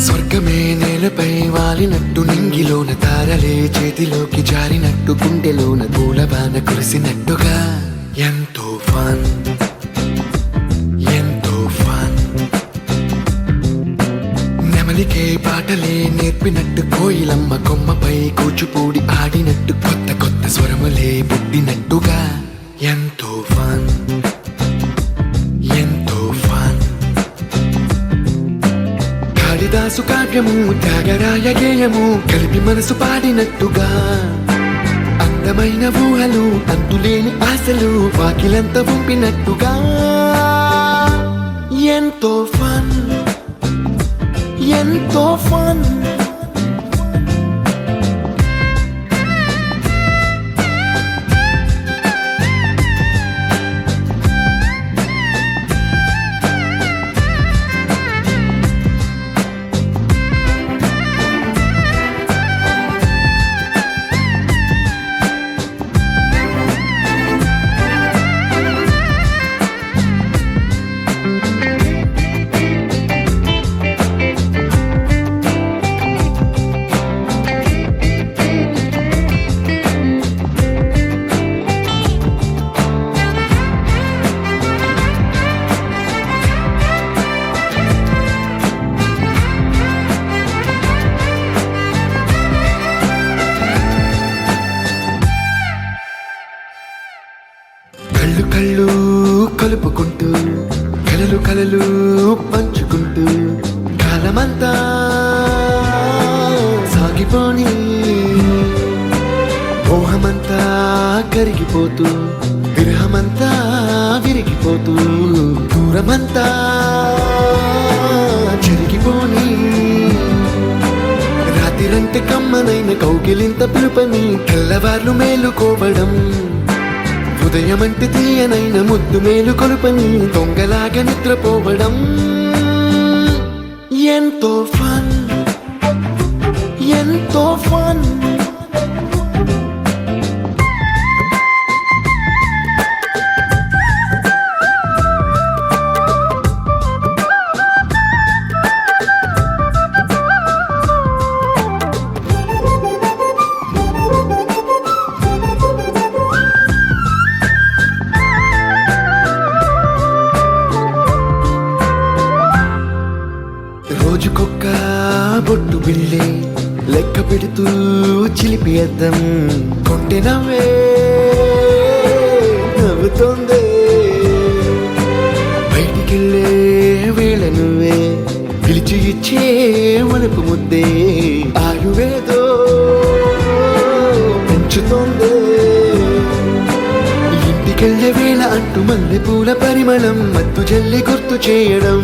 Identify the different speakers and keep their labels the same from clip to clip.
Speaker 1: స్వర్గమే నేలపై వాలినట్టు నింగిలోన తారలే చేతిలోకి జారినట్టు గుండెలోన పూలబాన కురిసినట్టుగా ఎంతో ఫన్ ఎంతో ఫన్ నెమలికే పాటలే నేర్పినట్టు కోయిలమ్మ కొమ్మపై కూచిపూడి ఆడినట్టు కొత్త కొత్త స్వరములే పుట్టినట్టుగా ఎంతో ఫన్ ఎంతో ఫన్ కాళిదాసు కావ్యము త్యాగరాయ గేయము కలిపి మనసు పాడినట్టుగా అందమైన ఊహలు అంతులేని ఆశలు వాకిలంత పంపినట్టుగా ఎంతో ఫన్ ఎంతో ఫన్ కళ్ళు కళ్ళు కలుపుకుంటూ కలలు కలలు పంచుకుంటూ కాలమంతా సాగిపోని మోహమంతా కరిగిపోతూ విరహమంతా విరిగిపోతూ దూరమంతా చెరిగిపోని రాత్రిరంటే కమ్మనైన కౌగిలింత పిలుపని తెల్లవార్లు మేలుకోవడం ఉదయమంటే తీయనైన ముద్దు మేలు కొలుపని దొంగలాగా నిద్రపోవడం ఎంతో ఫన్ ఎంతో ఫన్ రోజుకొక్క బొట్టు బిళ్ళే లెక్క పెడుతూ చిలిపి అద్దం కొంటె నవ్వే నవ్వుతోందే బయటికెళ్ళే వేళ నువ్వే పిలిచి ఇచ్చే వనపు ముద్దే ఆయువేదో పెంచుతోందే ఇంటికెళ్ళే వేళ అంటూ మల్లె పూల పరిమళం మత్తు జల్లి గుర్తు చేయడం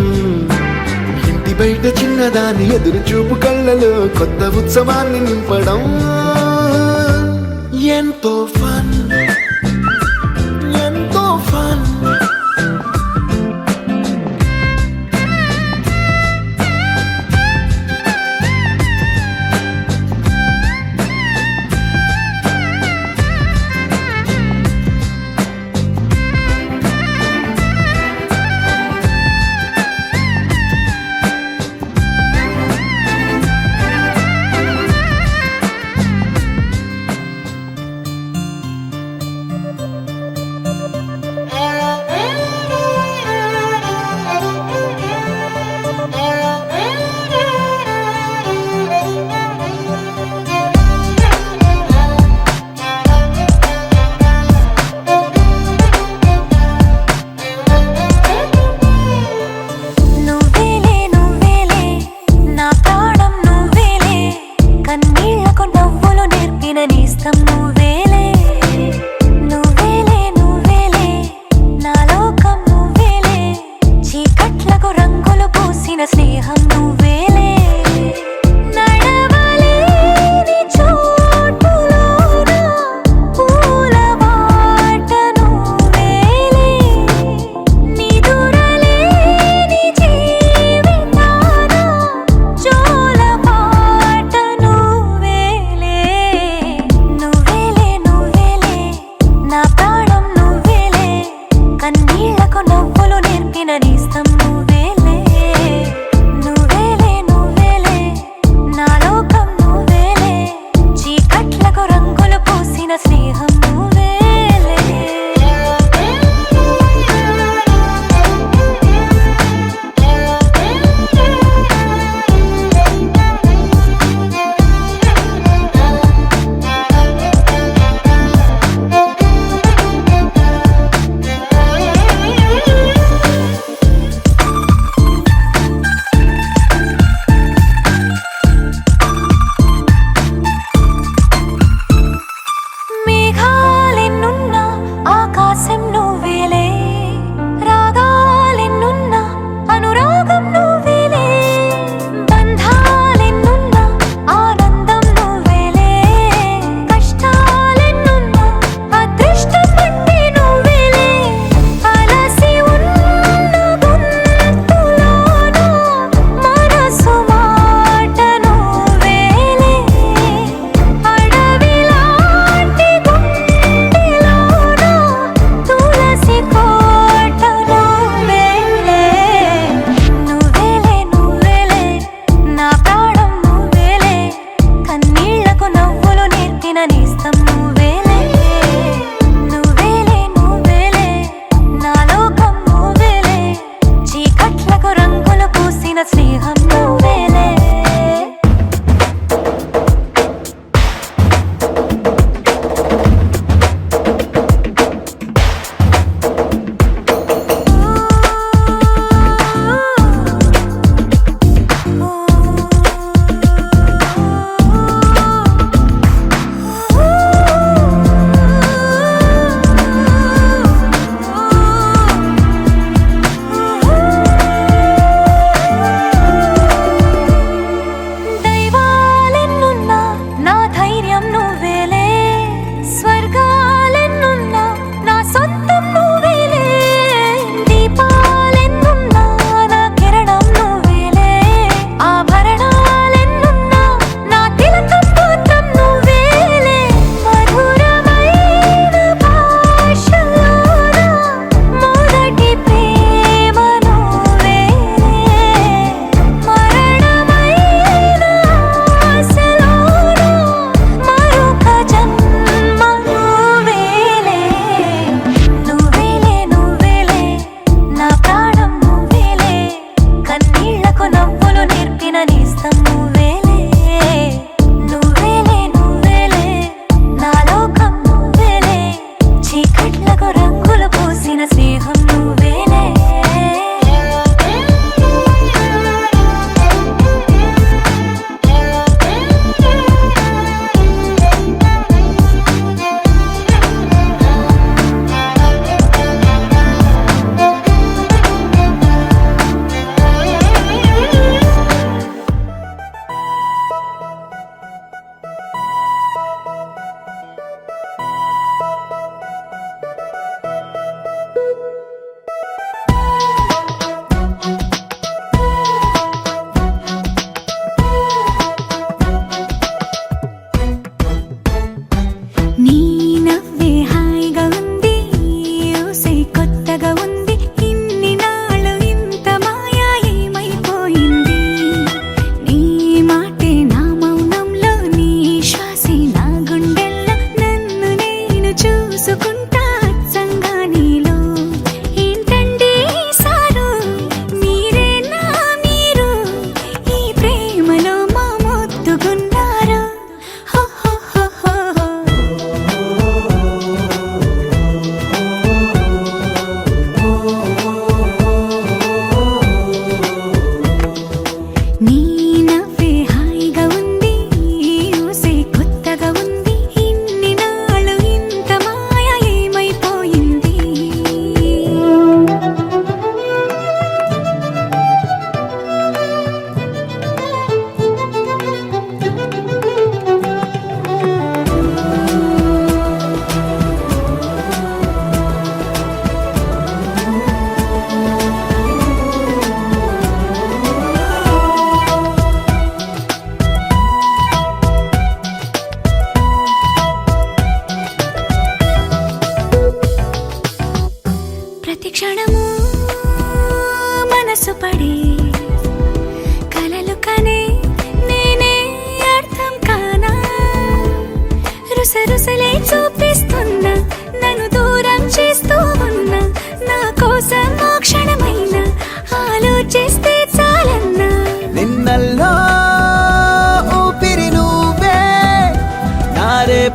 Speaker 1: బయట చిన్నదాని ఎదురు చూపు కళ్ళలో కొత్త ఉత్సవాన్ని నింపడం ఎంతో ఫన్ ఎంతో ఫన్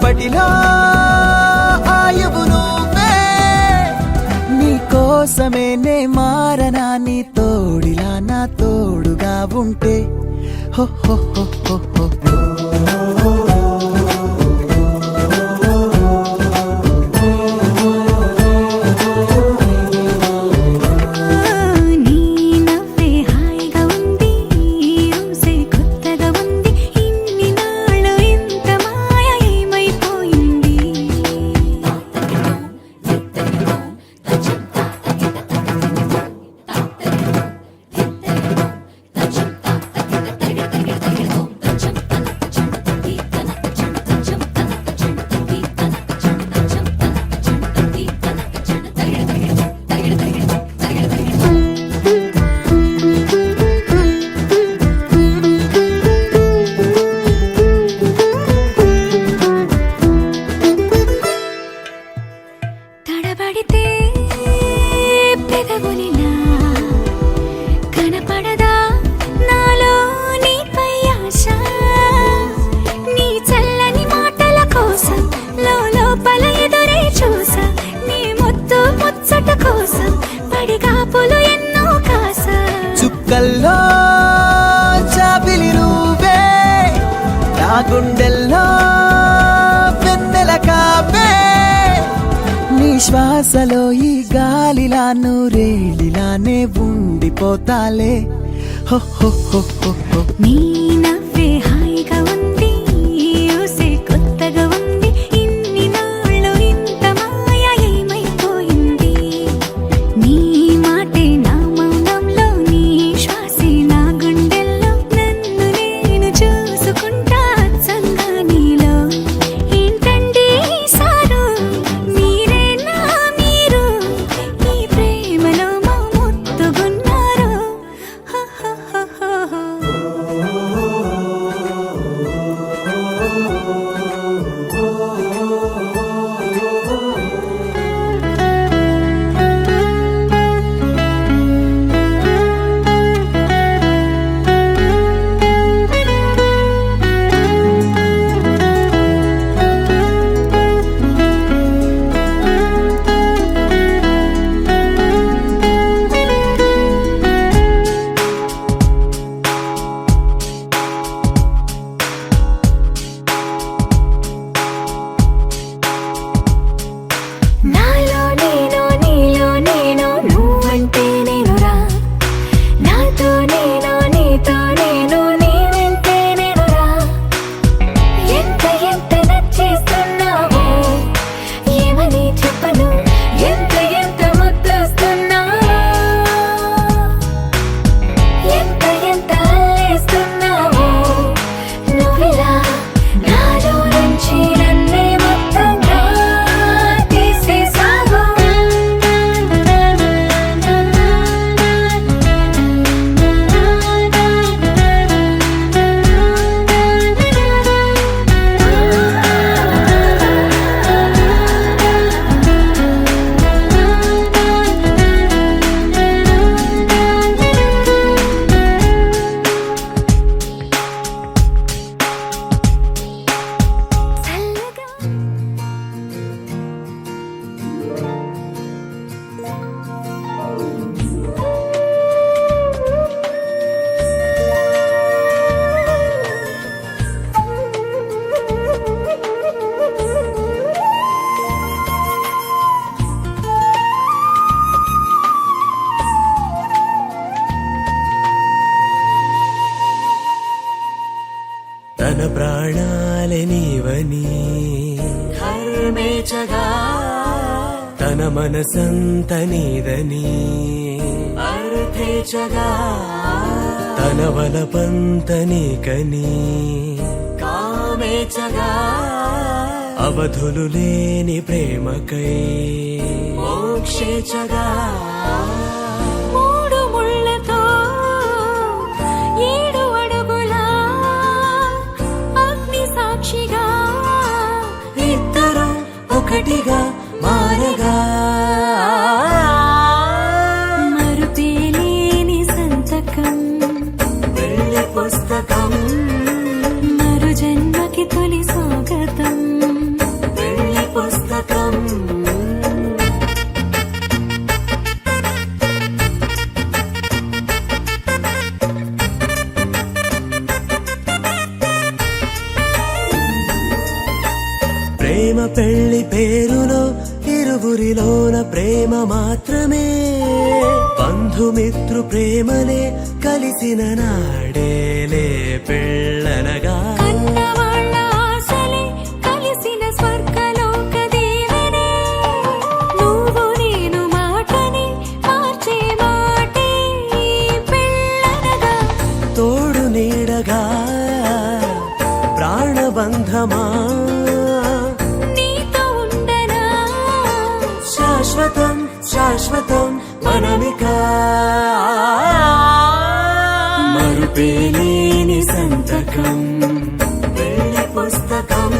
Speaker 2: రేపటిలో ఆయువు నువ్వే, నీ కోసమే నే మారనా, నీ తోడిలా నా తోడుగా ఉంటే. హో హో హో హో హో.
Speaker 3: తడబడితే పెదవులిలా కనపడదా నాలో నీపై ఆశ, నీ చల్లని మాటల కోసం లోపల ఎదురే చూసా, నీ ముద్దు ముచ్చట కోసం పడిగాపులు ఎన్నో కాస.
Speaker 2: చుక్కల్లో చాపిలి నువ్వే, నా గుండెల్లో వెన్నెల కాపే, నీ శ్వాసలో ఈ గాలిలా నూరేలిలానే ఉండిపోతాలే. హో హో హో హో హో.
Speaker 3: నీ నవ్వే హాయిగా ఉంది, ఊసే కొత్తగా ఉంది, ఇన్ని నాళ్ళు ఇంత మాయ ఏమైపోయింది. నీ మాటే నా మౌనంలో, నీ శ్వాసే నా గుండెల్లో, నన్ను నేను చూసుకుంటా అచ్చంగా నీలో. ఏంటండి సారు, మీరేనా మీరు, ఈ ప్రేమలో మా ముద్దుగున్నారు. హ హ హ హ హ. నాలో నేను నీలో నేను, నువ్వంటే నేనురా, నాతో నేను నీతో నేను, నీ వెంటే నేనురా. ఎంత ఎంత నచ్చేస్తున్నావో ఏమని చెప్పను, ఎంత ఎంత ముద్దొస్తున్నావో, ఎంత ఎంత అల్లేస్తున్నావో నువ్విలా నాలో నుంచి నన్నే మొత్తంగా తీసేసావు. చల్లగా
Speaker 2: తన ప్రాణాలే నీవని
Speaker 3: హర్మేచగా
Speaker 2: తన మనసంత నీదని
Speaker 3: అర్థేచగా
Speaker 2: తన వలపంత నీకని
Speaker 3: కామేచగా
Speaker 2: అవధులు లేని ప్రేమకై
Speaker 3: మోక్షేచగా మూడు ముళ్ళతో 7 అడుగుల అగ్ని సాక్షిగా
Speaker 2: ఇద్దరు ఒకటిగా మారగా
Speaker 3: మరుపేలేని సంతకం
Speaker 2: వెళ్ళి పుస్తకం
Speaker 3: మరు జన్మకి తొలి స్వాగతం.
Speaker 2: పెళ్లి పేరులో ఇరువురిలోన ప్రేమ మాత్రమే బంధుమిత్రు ప్రేమలే కలిసిన నాడేలే పెళ్ళనగా
Speaker 3: కన్నవాళ్ళ ఆశలే కలిసిన స్వర్గలోక దీవెనే నువ్వు నేను మాటని మార్చే మాటే ఈ పెళ్ళనగా
Speaker 2: తోడు నీడగా ప్రాణబంధమా
Speaker 3: నీతో ఉండనా
Speaker 2: శాశ్వతం శాశ్వతం మనమిక మరుపేలేని సంతకం పెళ్లి పుస్తకం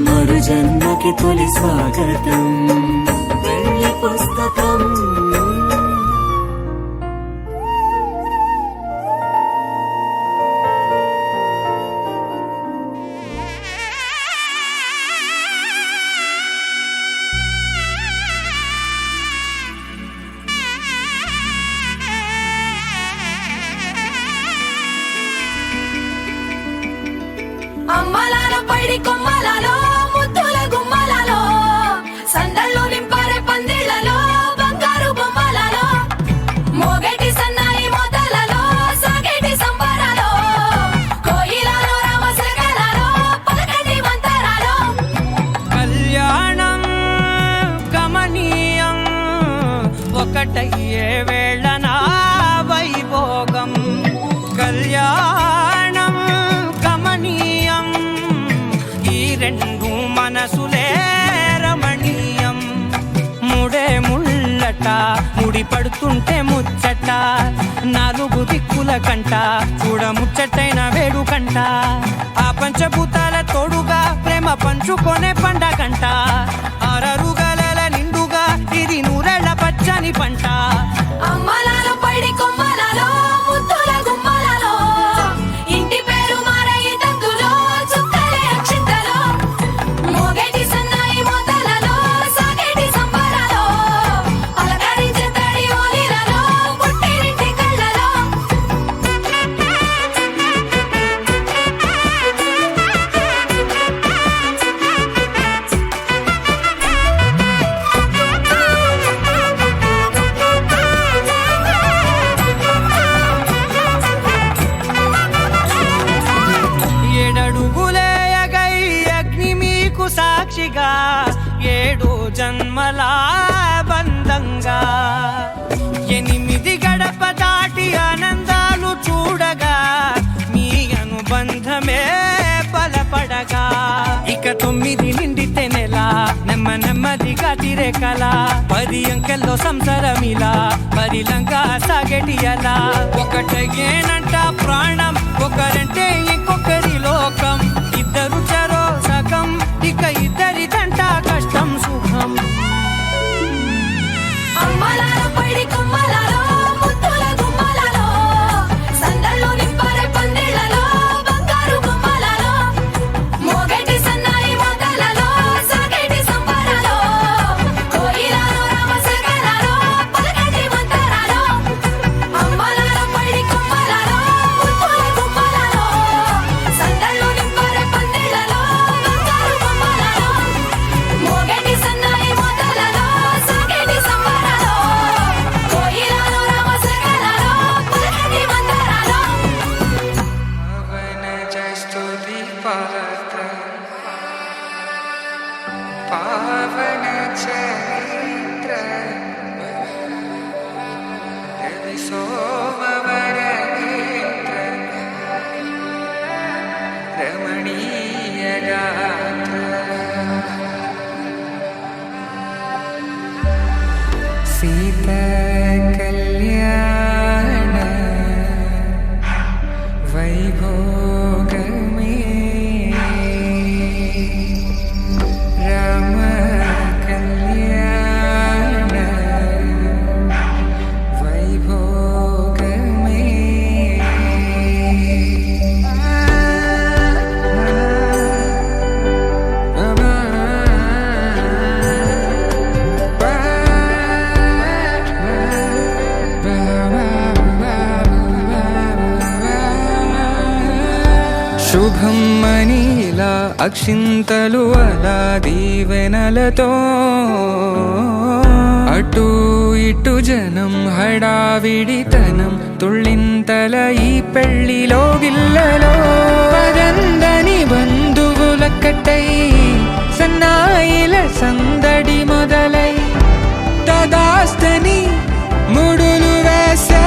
Speaker 2: మరు జన్మకి తొలి స్వాగతం పెళ్లి పుస్తకం
Speaker 4: అమ్మలాలో పైడి కొమ్మలలో ముద్దుల గుమ్మలలో సందళ్ళు నింపారే పందిళ్లలో బంగారు బొమ్మలలో మోగేటి సన్నాయి మోతలలో సాగేటి సంబరాలో కోయిలలో రామశకలలో పలకటి మంతరాలో
Speaker 5: కళ్యాణం గమనీయం ఒకటయ్యే వేళన వైభోగం కళ్యాణం గమనీయం ఈ రెండు మనసులే రమణీయం ముడే ముళ్ళట ముడి పడుతుంటే ముచ్చట నాలుగు దిక్కుల కంట చూడ ముచ్చటైన వేడుకంట ఆ పంచభూతాల తోడుగా ప్రేమ పంచుకొనే పండగంట అరరుగలల నిండుగా ఇది నూరెళ్ళ పచ్చని పంట
Speaker 4: అమ్మలాలో పైడి కొమ్మలలో ముద్దుల గుమ్మలలో ఇంటి పేరు మారయి తందులో చుక్కలే అక్షింతలో మోగేటి సన్నాయి మోతలలో సాగేటి సంబరాలో అలకరించే తడి ఓలిలలో పుట్టినింటి కళ్ళలో
Speaker 5: ఏడడుగులేయగై అగ్ని మీకు సాక్షిగా ఏడు జన్మల బంధంగా ఎనిమిది గడప దాటి ఆనందాలు చూడగా మీ అనుబంధమే బలపడగా ఇక 9 నిండితే నెల నెమ్మదిగా తిరే కల 10 అంకెల్లో సంసారమిలా పరిలంగా సాగేటి అలా ఒకటేనంట ప్రాణం ఒకరంటే ఇంకొకరి లోకం ఇద్దరు చరో సగం ఇక ఇద్దరిదంట కష్టం సుఖం
Speaker 4: అమ్మలాలో పైడి కొమ్మలలో ముద్దుల గుమ్మలలో సందళ్ళు నింపారే పందిళ్లలో బంగారు బొమ్మలలో మోగేటి సన్నాయి మోతలలో సాగేటి సంబరాలో కోయిలలో రామశకలలో పలకటి మంతరాలో అమ్మలాలో పైడి కొమ్మలలో ముద్దుల గుమ్మలలో సందళ్ళు నింపారే పందిళ్లలో బంగారు బొమ్మలలో మోగేటి సన్నాయి మోతలలో సాగేటి సంబరాలో కోయిలలో రామశకలలో పలకటి మంతరాలో
Speaker 6: పవన జస్తుతి పాత్ర పావన చరిత్ర రవి సోమవర నేత్ర రమణీయ గాత్ర సీత కళ్యాణ వైభోగమే రామ కళ్యాణ వైభోగమే అమ శుభం మనీలా అక్షింతలు అలా దీవెనలతో అటు ఇటు జనం హడావిడితనం తుళ్ళింతల ఈ పెళ్లిలో గిల్లలో పదందని బంధువులక్కటై సన్నాయిల సందడి మొదలై తదాస్తని ముడులు వేసే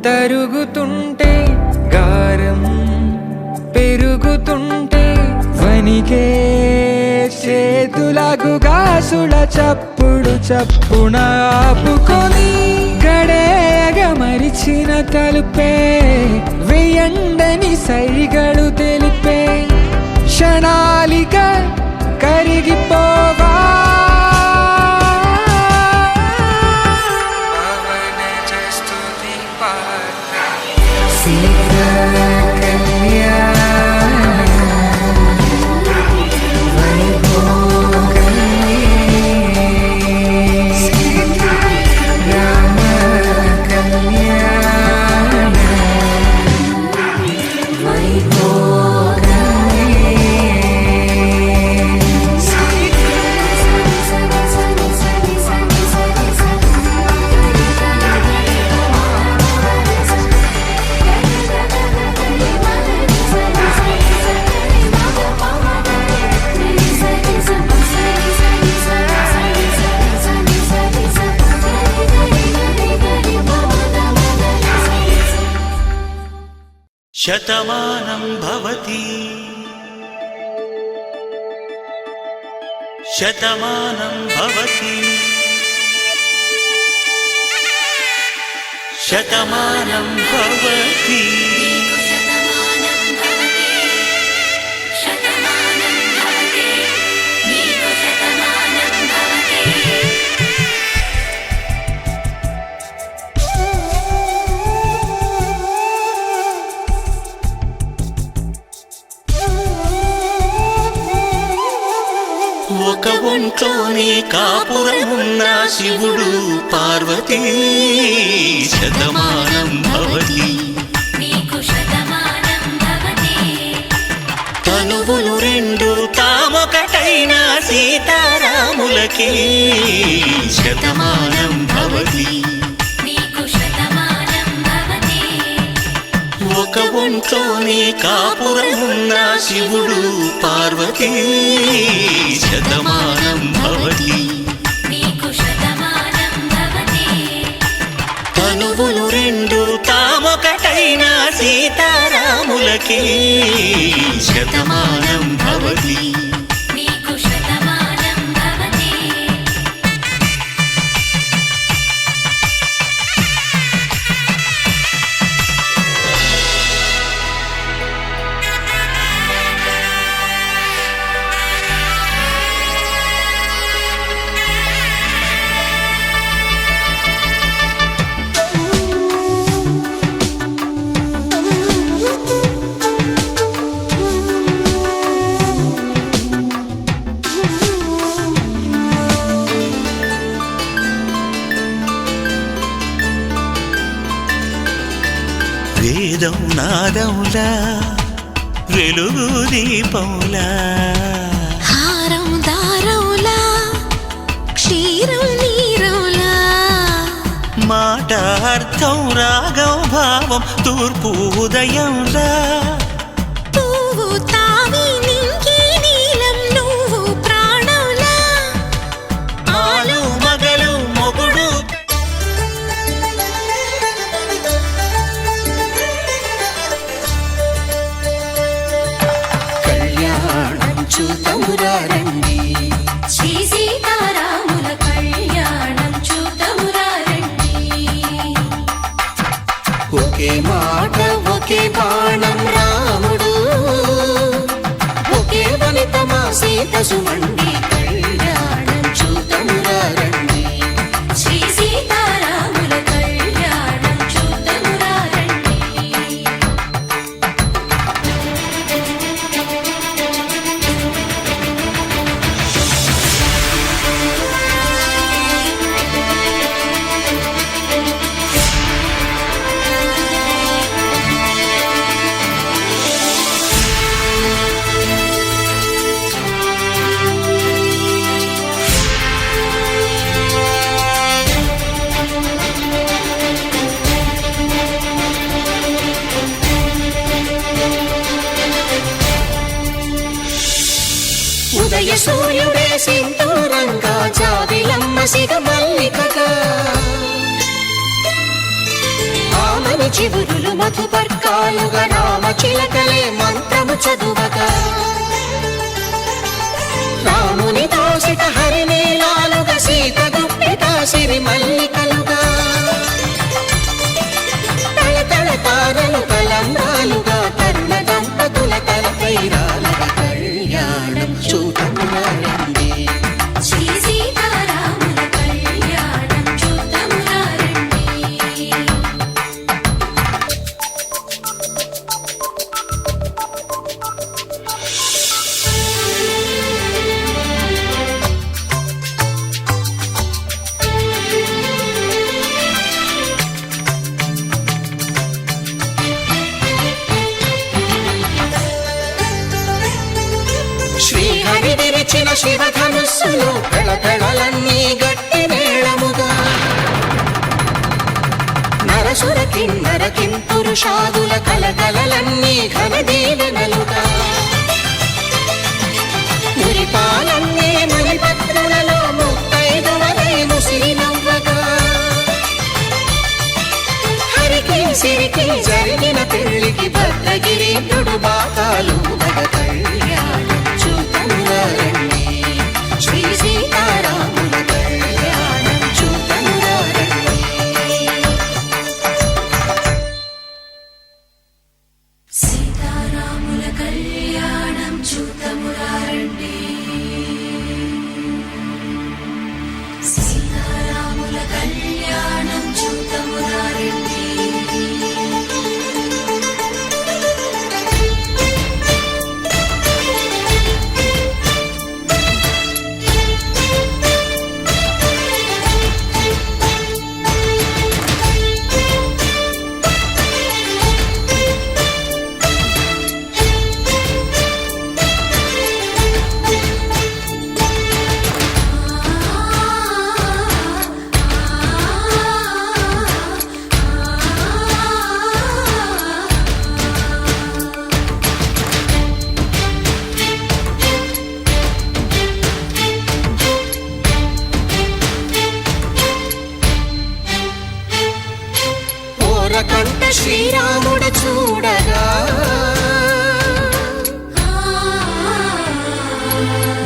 Speaker 6: తరుగుతుంటే గారం పెరుగుతుంటే వనికే చేతులకు గాసుల చప్పుడు చప్పున ఆపుకొని గడేగ మరిచిన తలుపే వేయండని సైగలు తెలిపే క్షణాలిక కరిగిపోవా
Speaker 2: శతమానం భవతి శతమానం భవతి శతమానం భవతి ఒక ఒంట్లోనే కాపురమున్న శివుడు పార్వతీ శతమానం భవతి తనువులు రెండు తామొకటైన సీతారాములకి శతమానం భవతి ఒక ఒంట్లోనే కాపురమున్న శివుడు పార్వతీ శతమానం భవతి తనువులు రెండు తామొకటైన సీతారాములకి శతమానం భవతి వేదం నాదములా వెలుగు దీపములా
Speaker 3: హారం దారవులా క్షీరం నీరవులా
Speaker 2: మాట అర్థం రాగం భావం తూర్పు ఉదయంలా
Speaker 3: పువ్వు తావి నింగి నీలం నువ్వు ప్రాణంలా
Speaker 2: ఆలు మగలు మొగుడు చూతమురా రండి.
Speaker 3: శ్రీ సీతారాముల కళ్యాణం చూతమురా రండి.
Speaker 2: ఒకే మాట ఒకే బాణం రాముడు, ఒకే వనిత మా సీత సుమండి కళ్యాణం చూతమురా రండి.
Speaker 3: శ్రీ సీతారాముల కళ్యాణం చూతమురా రండి.
Speaker 2: ఉదయ సూర్యుడే సింధూరంగా జాబిలమ్మ సిగ మల్లికగా, ఆమని చివురులు మధుపర్కాలుగా రామ చిలకలే మంత్రము చదువగా, రాముని దోసిట హరినీలాలుగా సీత గుప్పిట సిరి మల్లికలుగా, తళతళ తారలు కలంబ్రాలుగా తరుణ దంపతుల తలపైరాలుగా కళ్యాణం చూతమురా రండి.
Speaker 3: శ్రీ సీతారాముల కళ్యాణం చూతమురా రండి.
Speaker 2: శ్రీహరి విరిచిన శివధనుస్సులు పెళపెళలన్నీ గట్టి మేళముగా, నరసుర కిన్నర కింపురుషాదుల కలకలలన్నీ ఘన దీవెనలుగా, మురిపాలన్నీ మణిపత్రులలో ముత్తైదువలై ముసిరి నవ్వగా, హరికి సిరికి జరిగిన పెళ్లికి భద్రగిరీంద్రుడు బాకాలు కళ్యాణం చూతమురా రండి. శ్రీ సీతారాముల కళ్యాణం చూతమురా రండి.
Speaker 3: సీతారాముల కళ్యాణం చూతమురా రండి. సీతారాముల కళ్యాణం చూతమురా రండి.
Speaker 2: కంట శ్రీరాముడు చూడగా,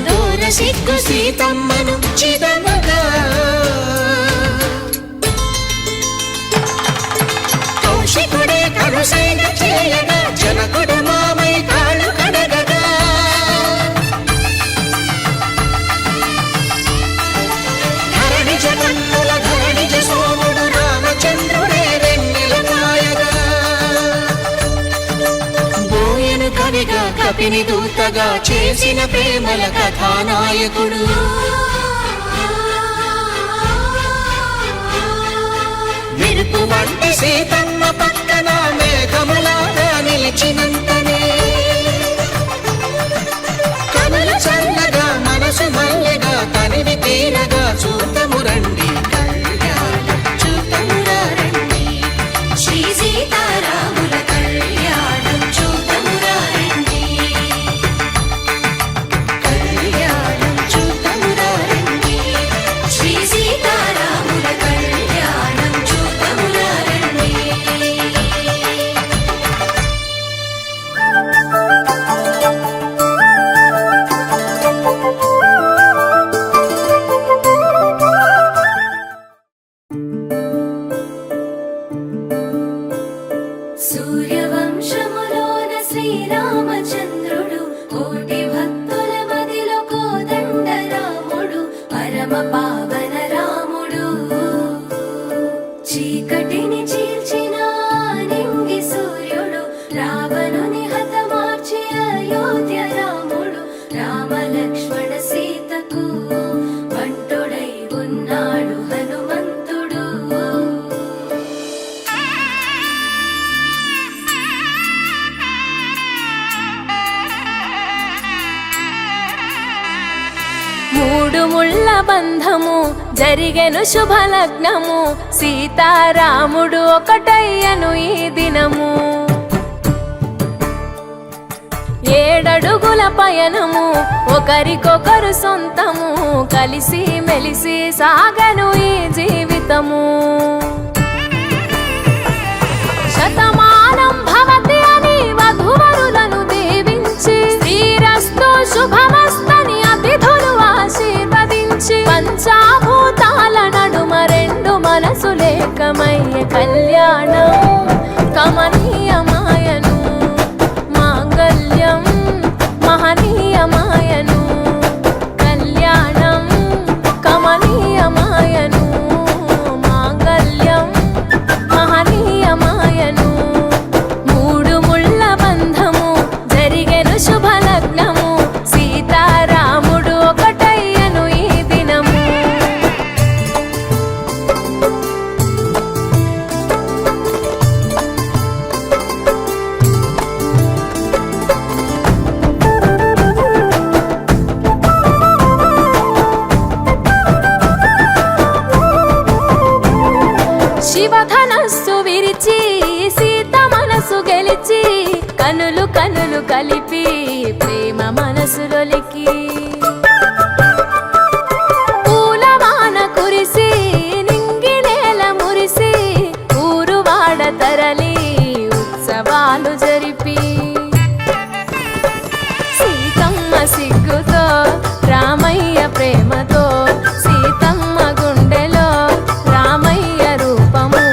Speaker 2: దూర సిగ్గు సీతమ్మను చిదమగా, కౌశికుడే కరుసైన చేయగా జనకుడు మామై కాళ్ళు కడగగా, ధరణి జగన్నుల ధరణిజ సోముడు రామచంద్రుడే కవిగా కపిని దూతగా చేసిన ప్రేమల కథానాయకుడు, మెరుపు వంటి సీతమ్మ పక్కన మేఘములాగా నిలిచినంతనే, కనుల చల్లగా మనసు మల్లెగా తనివి తీరగా చూతము రండి కళ్యాణం చూతమురా రండి.
Speaker 3: శ్రీ సీతారాముల కళ్యాణం చూతమురా రండి.
Speaker 2: కళ్యాణం చూతమురా రండి.
Speaker 3: శ్రీ సీతారాముల కళ్యాణం చూతమురా రండి.
Speaker 4: ముళ్ళ బంధము జరిగెను శుభలగ్నము సీతారాముడు ఒకటయ్యను ఈ దినము 7 అడుగుల పయనము ఒకరికొకరు సొంతము కలిసి మెలిసి సాగను ఈ జీవితము శతమానం భవతి అని వధువరులను దీవించి శ్రీరస్తు శుభమస్తని అతిథులు ఆశీర్వదించి పంచాభూతాల నడుమ 2 మనసులేకమయ్య కళ్యాణం కమనీయమాయను మాంగళ్యం మహనీయమాయను కళ్యాణం కమనీయమాయను మాంగళ్యం మహనీయమాయను 3 ముళ్ళ బంధము జరిగెను శుభలగ్నము సీతారాముడు ఒకటయ్యను ఈ దినము శివధనస్సు విరిచి సీత మనసు గెలిచి కనులు కనులు కలిపి ప్రేమ మనసులొలికి పూలవాన కురిసి నింగి నేల మురిసి ఊరువాడ తరలి ఉత్సవాలు జరిపి సీతమ్మ సిగ్గుతో రామయ్య ప్రేమతో సీతమ్మ గుండెలో రామయ్య రూపము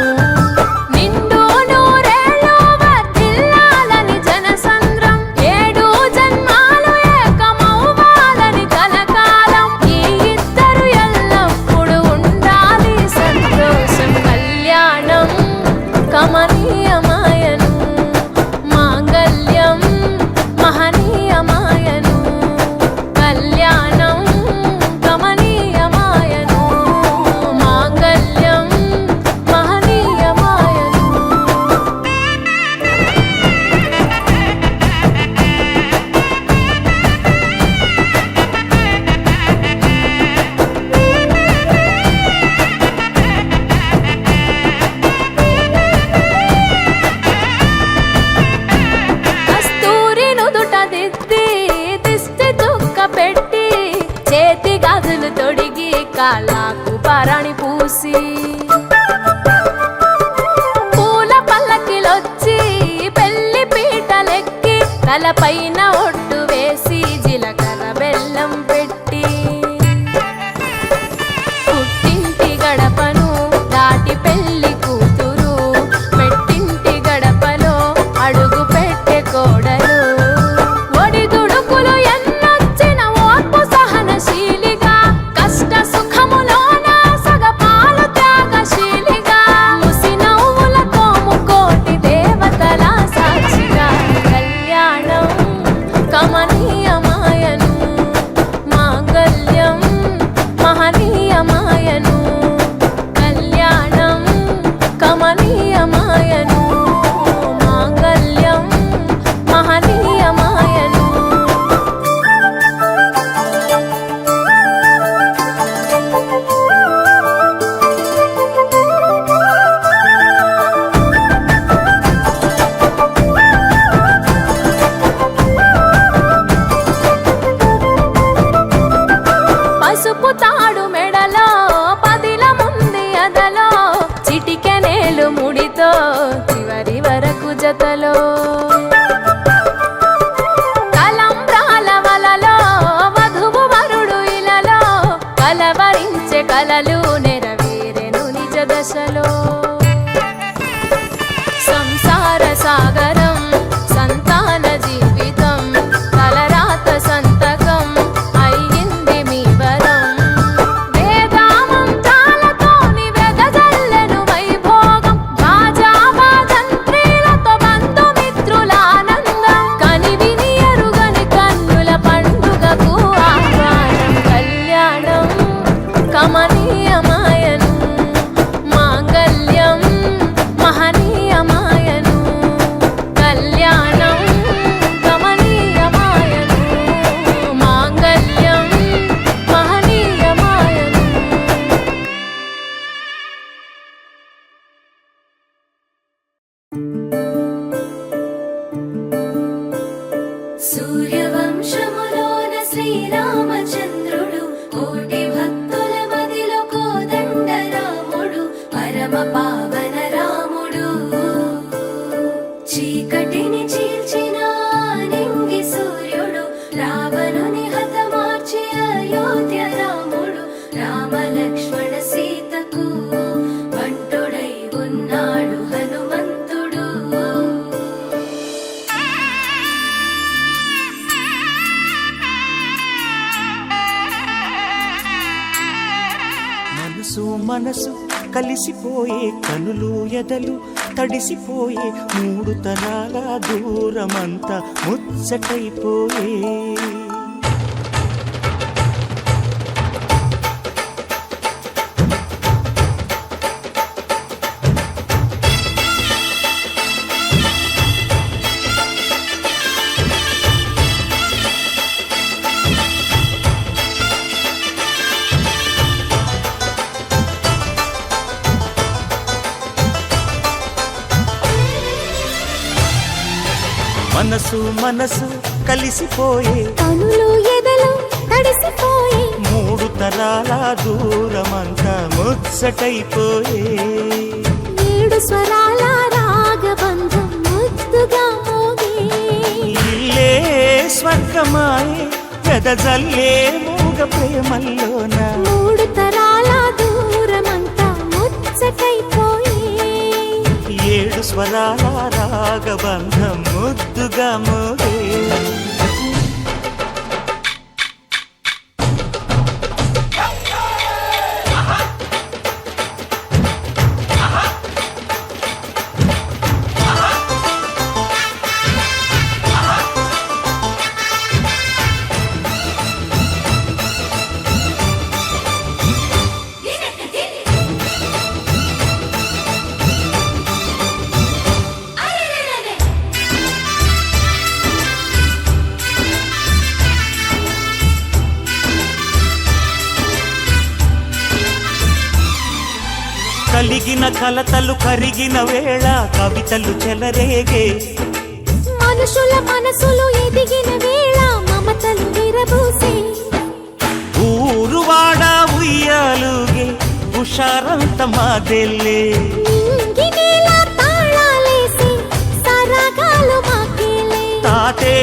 Speaker 4: నిండు నూరేళ్ళు వర్ధిల్లాలని జనసంద్రం 7 జన్మాలు ఏకమవ్వాలని కలకాలం ఈ ఇద్దరు ఎల్లప్పుడూ ఉండాలి సంతోషం కళ్యాణం కమనీయమాయను మాంగళ్యం మహనీయమాయను కళ్యాణం కమనీయమాయను మాంగళ్యం మహనీయమాయను కస్తూరి నుదుట దిద్ది దిష్టి చుక్క పెట్టి చేతి గాజులు తొడిగి కాళ్ళకు పరాణి పూసి పూల పల్లకిలొచ్చి పెళ్లి పీటలెక్కి తలపైన ఒట్టు వేసి జీలకర్ర బెల్లం పెట్టి పుట్టింటి గడపను దాటి పెళ్లి కూతురు మెట్టింటి గడపలో అడుగు పెట్టే కోడలు ఒడిదుడుకులు ఎన్నొచ్చిన ఓర్పు సహనశీలిగా కష్ట సుఖములోన సగపాలు త్యాగశీలిగా ముసి నవ్వులతో ముకోటి దేవతల సాక్షిగా కళ్యాణం కమనీయమాయను మాంగళ్యం మహనీయమాయను కళ్యాణం కమనీయమాయను మాంగళ్యం మహనీయమాయను పసుపు తాడు మెడలో పదిల ముంది అదలో చిటికెనేలు ముడితో చివరి వరకు జతలో కలంబ్రాల వలలో వధువు వరుడు ఇలలో కలవరించే కలలు నెరవేరెను నిజ దశలో సంసార సాగరం సంతాన జీవితం తలరాత సంతకం అయ్యింది మీ వరం వేదామంతాలతోని వెదజల్లెను వైభోగం భాజావాదంత్రీలతో బంధుమిత్రుల ఆనందం కనివిని ఎరుగని కన్నుల పండుగకు ఆహ్వానం కళ్యాణం కమనీయ
Speaker 3: శ్రీరామచంద్రుడు కోటి భక్తుల మదిలో కోదండ రాముడు పరమ పావన రాముడు చీకటిని చీల్చిన నింగి సూర్యుడు రావణుని హతమార్చి అయోధ్య రాముడు రామ లక్ష్మణ సీతకు బంటుడై ఉన్నాడు హనుమంతుడు
Speaker 7: మనసు మనసు కలిసిపోయే కనులు ఎదలు తడిసిపోయే మూడు తరాల దూరమంతా ముచ్చటైపోయే మనసు మనసు కలిసిపోయే
Speaker 4: కనులు ఎదలు తడిసిపోయి
Speaker 7: మూడు తరాల దూరమంతా ముచ్చటైపోయే
Speaker 4: ఏడు స్వరాల రాగబంధం ముద్దుగా మోగే
Speaker 7: ఇల్లే స్వర్గమాయే వెదజల్లే మూగ ప్రేమల్లోన
Speaker 4: మూడు తరాల దూరమంతా ముచ్చటైపోయి
Speaker 7: ఏడు స్వరాల రాగబంధం ముద్దుగా మోగే కలిగిన కలతలు కరిగిన వేళ కవితలు చెలరేగే
Speaker 4: మనుషుల మనసులు ఎదిగిన వేళ మమతలు విరబూసే
Speaker 7: ఊరువాడ ఉయ్యాలుగే హుషారంత మాదెల్లే
Speaker 4: నింగి నేల తాళాలేసి సరాగాలు మాకేలే
Speaker 7: తాతే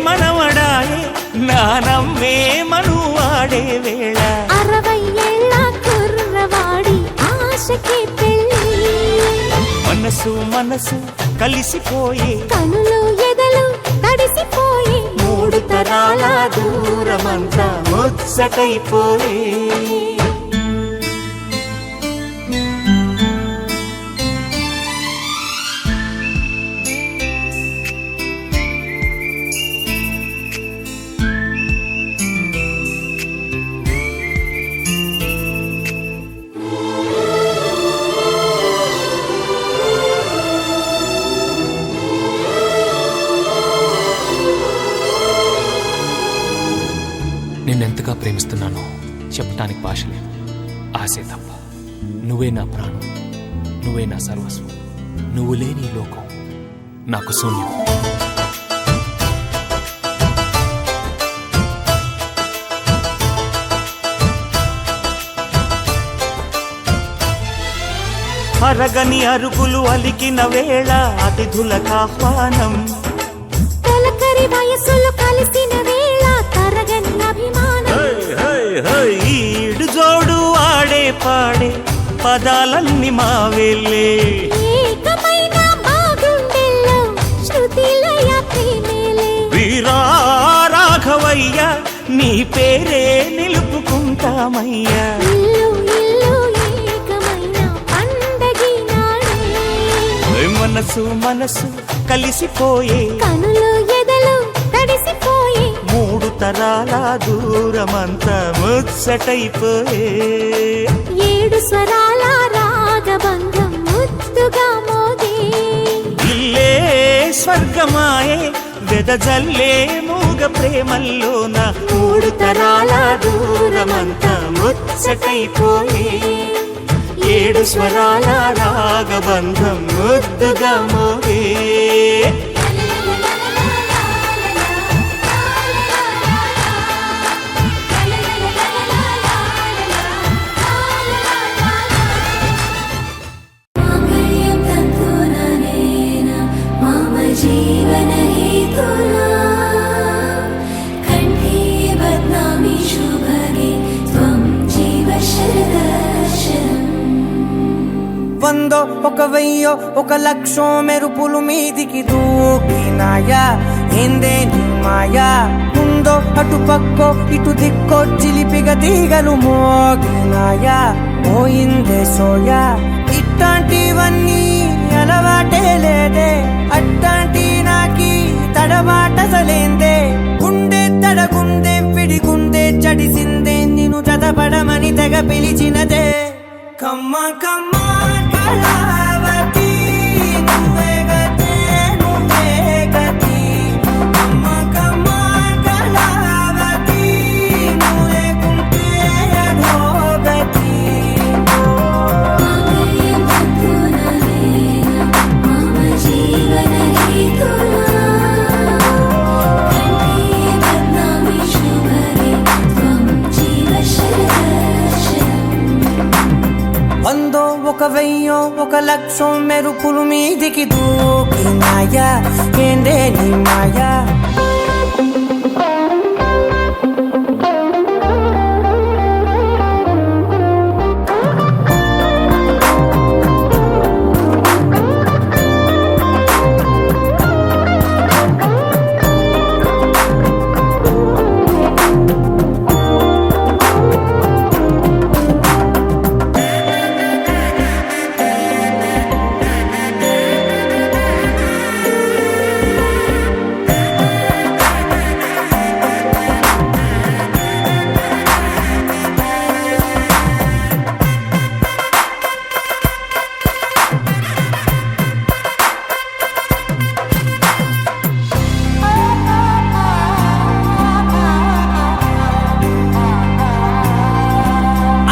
Speaker 7: మనవడాయే నానమ్మే మనువాడే వేళ
Speaker 4: 60 ఏళ్ళ కుర్రవాడి ఆశకి పెళ్ళి
Speaker 7: మనసు మనసు కలిసిపోయే
Speaker 4: కనులు ఎదలు తడిసిపోయి
Speaker 7: మూడు తరాల దూరమంతా ముచ్చటైపోయే
Speaker 8: నిన్నెంతగా ప్రేమిస్తున్నానో చెప్పటానికి భాష లేదు, ఆశే తప్ప. నువ్వే నా ప్రాణం, నువ్వే నా సర్వస్వం. నువ్వు లేని ఈ లోకం నాకు శూన్యం.
Speaker 7: అరగని అరుగులు అలికిన వేళ అతిథులకు ఆహ్వానం
Speaker 4: తొలకరి వయసులు కలిసిన వేళ తరగని అభిమానం
Speaker 7: ఈడు జోడు ఆడే పాడే పదాలన్నీ మావేలే
Speaker 4: ఏకమైన మా గుండెల్లో శృతిలయ ప్రేమేలే
Speaker 7: వీరా రాఘవయ్య నీ పేరే నిలుపుకుంటామయ్యా
Speaker 4: ఇల్లు ఇల్లు ఏకమైన పండగి నాడే
Speaker 7: మనసు మనసు కలిసిపోయే
Speaker 4: కనులు ఎదలు తడిసిపోయి
Speaker 7: మూడు తరాల దూరమంతా ముచ్చటైపోయే
Speaker 4: ఏడు స్వరాల రాగబంధం ముద్దుగా మోగే
Speaker 7: ఇల్లే స్వర్గమాయే వెదజల్లే మూగ ప్రేమల్లోన మూడు తరాల దూరమంతా ముచ్చటైపోయే ఏడు స్వరాల రాగబంధం ముద్దుగా మోగే
Speaker 5: ఒక వెయ్యో ఒక లక్షో మెరుపులు మీదికి దూకినాయా ఏందే నీ మాయా ముందో అటు పక్కో ఇటు దిక్కో చిలిపిగ తీగలు మోగినాయా పోయిందే సోయా ఇట్లాంటివన్నీ అలవాటే లేదే అట్లాంటి నాకి తడబాటసలేందే గుండె తడగుండే విడిగుండే చడిసిందే నిన్ను చదపడమని తెగ పిలిచినదే కమ్మ కమ్మ కళావతి నువ్వే గతే నువ్వే గతి కమ్మ కమ్మ కళావతి నువ్వే కుంటే అధోగతి
Speaker 3: మమ జీవన హేతునా కంఠే బద్నామి శుభగే త్వం జీవ శరదర్శనం
Speaker 5: వందో ఒక వెయ్యో ఒక లక్షో మెరుపులు మీదికి దూకినాయా ఏందే నీ మాయా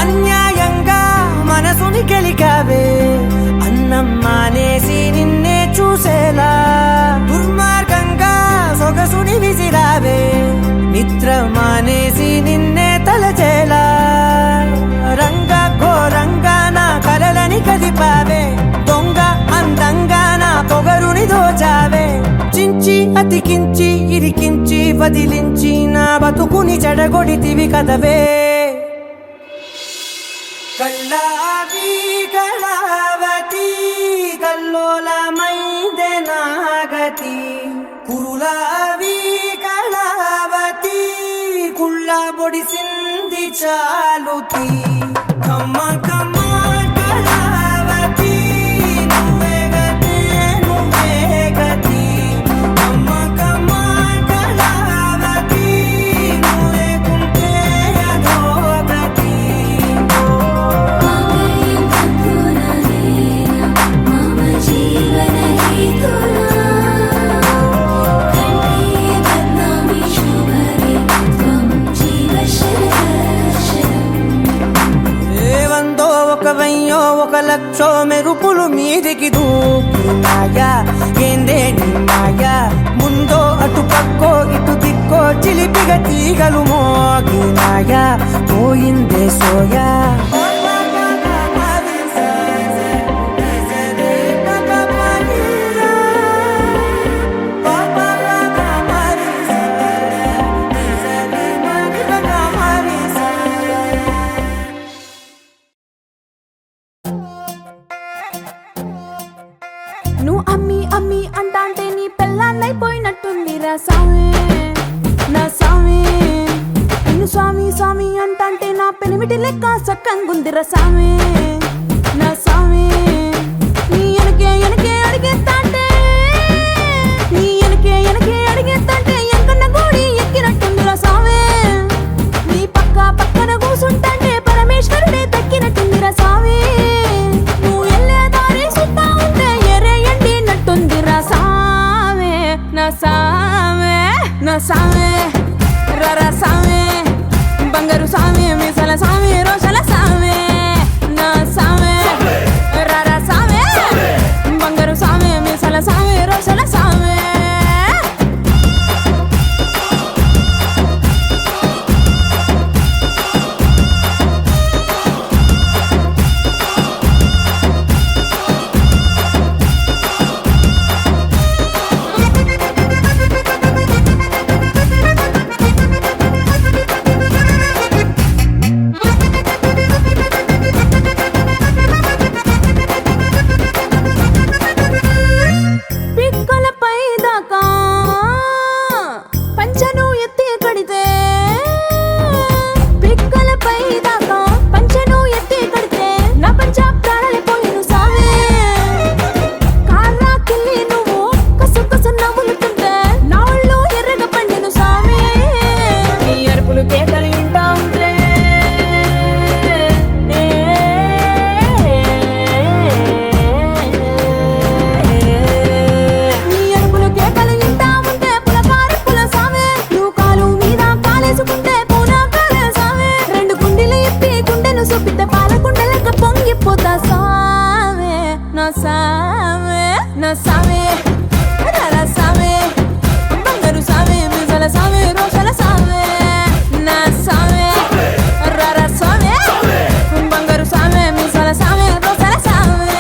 Speaker 5: అన్యాయంగా మనసుని గెలికావే అన్నం మానేసి నిన్నే చూసేలా దుర్మార్గంగా సొగసుని విసిరావే నిద్ర మానేసి నిన్నే తలచేలా రంగా ఘోరంగా నా కలలని కదిపావే దొంగ అందంగా నా పొగరుని దోచావే చించి అతికించి ఇరికించి వదిలించి నా బతుకుని చెడగొడితివి కదవే కళ్ళావి కళావతి కల్లోలమైందే నాగతి కురులావి కళావతి కుళ్ళ బొడిసింది చాలుతి కమ్మ కమ్మ కళావతి నువ్వే గతే నువ్వే గతి కమ్మ కమ్మ కళావతి నువ్వే కుంటే అధోగతి
Speaker 3: మమ జీవన హేతునా కంఠే బద్నామి శుభగే త్వం జీవ శరదర్శనం
Speaker 5: వందో ఒక వెయ్యో ఒక లక్షో మెరుపులు మీదికి దూకినాయా ఏందే నీ మాయా ముందో అటు పక్కో ఇటు దిక్కో చిలిపిగ తీగలు మోగినాయా పోయిందే సోయా
Speaker 4: నువ్వు అమ్మి అమ్మి అంటాంటే నీ పెళ్ళాన్నైపోయినట్టుంది రా సామి నా సామి నిన్ను స్వామి స్వామి అంటాంటే నా పెనిమిటి లెక్క సక్కంగుంది రా సామి నా సామి నీ ఎనకే ఎనకే అడిగేస్తాంటే నీ ఎనకే ఎనకే అడిగేస్తాంటే ఎంకన్న గోడి ఎక్కినట్టుంది రా సామి నీ పక్క పక్కన కూసుంటాంటే పరమేశ్వరుడే దక్కినట్టుంది రా సామి నువ్వు ఎల్లే దారి సుత్తా ఉంటే ఎరే ఎండినట్టుంది రా సామి నా సామి నా సామి రరా సామి బంగారు సామి మీసల సామి రోషల సామి నా సామి రరా సామి బంగారు సామి మీసల సామి రోషల సామి సామే నా సామే రర సామే బంగారు సామే మిజల సామే రోషల సామే నా సామే రర సామే బంగారు సామే మిజల సామే రోషల సామే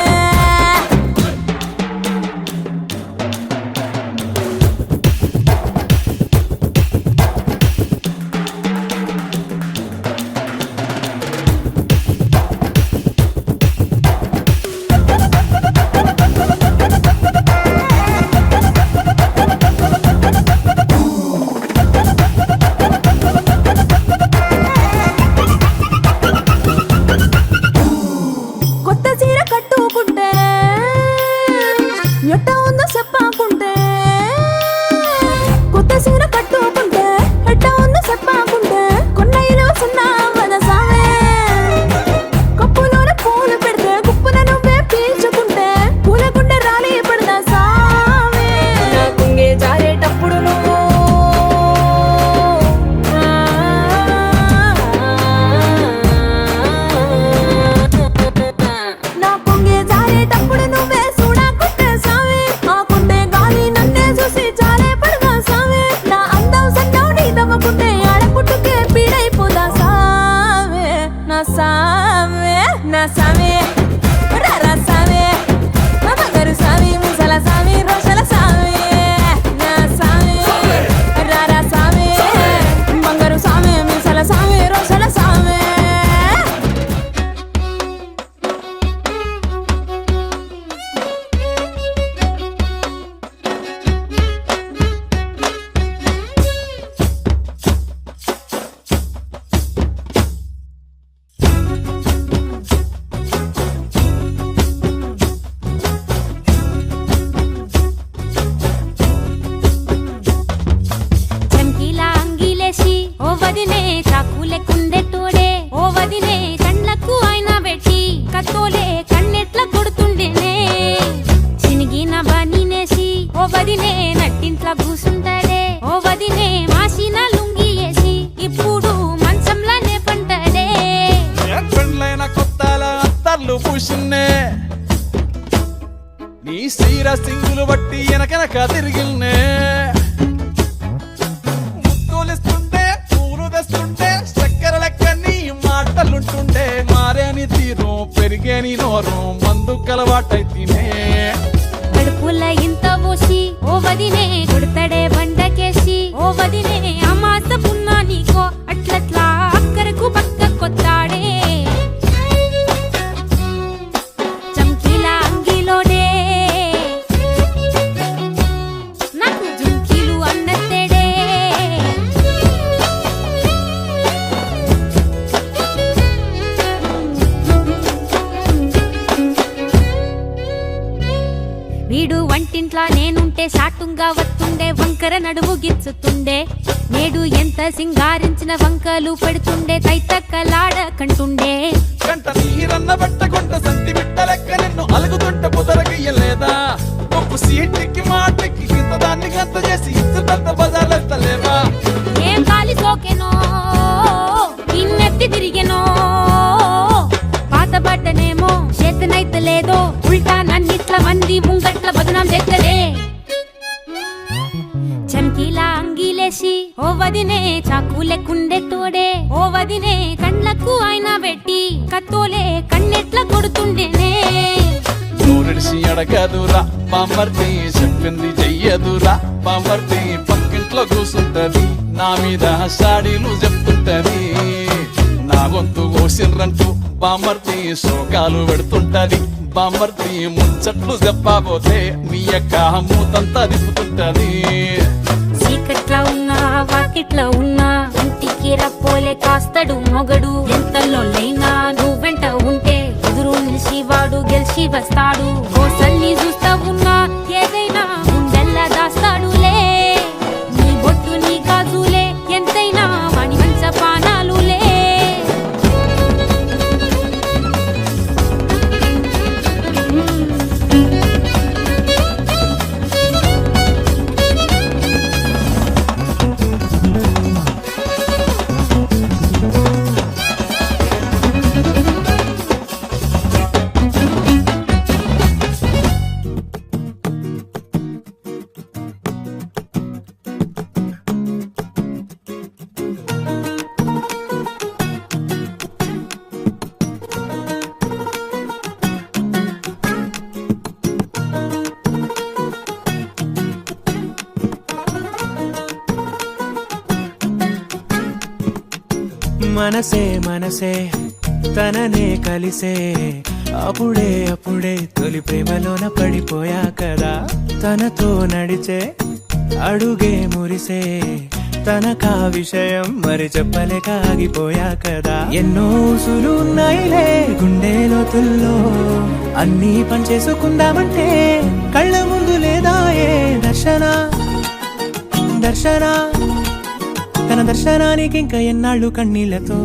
Speaker 4: కొత్త చీర కట్టుకుంటే ఎట్ట ఉందో చెప్పాకుంటే కొత్త చీర కట్టుకుంటే ఎట్ట ఉందో చెప్పాకుంటే కొన్న ఇలువ సున్నా వద సామే కప్పులోన పూలు పెడితే గుప్పున నువ్వే పీల్చుకుంటే పూల గుండె రాలి పడదా సామే నా కుంగే జారేటప్పుడు నువ్వు నా పొంగే జారేటప్పుడు నువ్వే చూడకుంటే సామే ఆకుంటే గాలి నన్నే చూసి జారే పడదా సామే నా అందం సన్నం నీ దవ్వకుంటే ఆడపుట్టుకే పీడైపోదా సామే నా సామే నా సామే రర సామే బంగారు సామి ముసల సామి రోషల సామి నా సామి రర సామి బంగారు సామి ముసల సామి రోషల సామి
Speaker 9: చంకీలా అంగిలేసి ఓ వదినే చాకులే కుందెట్టోడే ఓ వదినే కండ్లకు ఆయన పెట్టి కత్తోలే కన్నెట్ల కొడుతుండేనే చినిగిన బనీనేసి ఓ వదినే నట్టింట్ల కూసుంటాడే ఓ వదినే మాసిన లుంగి వేసి ఇప్పుడు మంచంలానే పంటాడే
Speaker 10: పెళ్ళైన కొత్తల అత్తర్లు పూసిన్నే నీ సీర సింగులు బట్టి వెనకనక తిరిగిల్నే ముక్కులిస్తుంటే పూలు తెస్తుంటే చక్కెర లెక్క నీ మాటలుంటుండే మారేని తీరు పెరిగేని నోరు మందు కలవాటైతేనే
Speaker 9: కడుపుల ఇంత పోసి ఓ వదినే కొడతాడే బండకేసి ఓ వదినే అమాస పున్నా నీకో అట్లట్లా అక్కరకు పక్క కొత్తాడే చంకీల అంగిలోడే నాకు జుంకీలు అన్నత్తేడే వీడు వంటింట్లా నేనుంటే సాటుంగా వస్తుండే వంకర నడుము గిచ్చుతుండే నేడు ఎంత సింగారించిన వంకలు పెడుతుండే తైతక్కలాడ కంటుండే
Speaker 10: కంట నీరన్న బట్టకుంట సంటి బిట్ట లెక్క నిన్ను అలుగుతుంటే పుదరగయ్యలేదా ఒప్పు సీటికి మాటకి ఇంత దాన్ని గంత చేసి ఇచ్చుతంత బజార్లెత్తలేవా
Speaker 9: ఏం కాలి సోకెనో ఇన్నెత్తి తిరిగెనో పాత బట్టనేమో చేతనైతే లేదో ఉల్టా నన్నిట్ల మంది ముంగట్ల బదనాం చేస్తలే చంకీలా అంగిలేసి ఓ వదినే చాకులే కుండెట్టోడే ఓ వదినే కండ్లకు ఆయన పెట్టి కత్తోలే కన్నెట్ల కొడుతుండేనే
Speaker 10: నూరిడిసి అడగదురా పామర్తి చెప్పింది చెయ్యదురా పామర్తి పక్కింట్లో కూసుంటది నా మీద సాడీలు చెప్తుంటది నా గొంతు కోసిండ్రంటూ బామర్తి శోకాలు పెడుతుంటది బామర్తి ముచ్చట్లు చెప్పబోతే మీ యొక్క మూతంతా దిప్పుతుంటది
Speaker 9: చీకట్లా ఉన్నా వాకిట్లా ఉన్నా ఇంటికి రప్పోలే కాస్తడు మొగడు ఎంతలో లైనా నువ్వెంట ఉంటే ఎదురు నిలిచి వాడు గెలిచి వస్తాడు కోసల్ని చూస్తా ఉన్నా ఏదైనా గుండెల్లా దాస్తాడులే నీ బొట్టు నీ గాజులే ఎంతైనా వాణి మంచ పానాలులే
Speaker 5: మనసే మనసే తననే కలిసే అప్పుడే అప్పుడే తొలి ప్రేమలోన పడిపోయా కదా తనతో నడిచే అడుగే మురిసే తనకా విషయం మరి చెప్పలేక ఆగిపోయా కదా ఎన్నో ఊసులు ఉన్నాయిలే గుండె లోతుల్లో అన్నీ పనిచేసుకుందామంటే కళ్ళ ముందు లేదా ఏ దర్శన దర్శన తన దర్శనానికి ఇంకా ఎన్నాళ్ళు కన్నీళ్లతో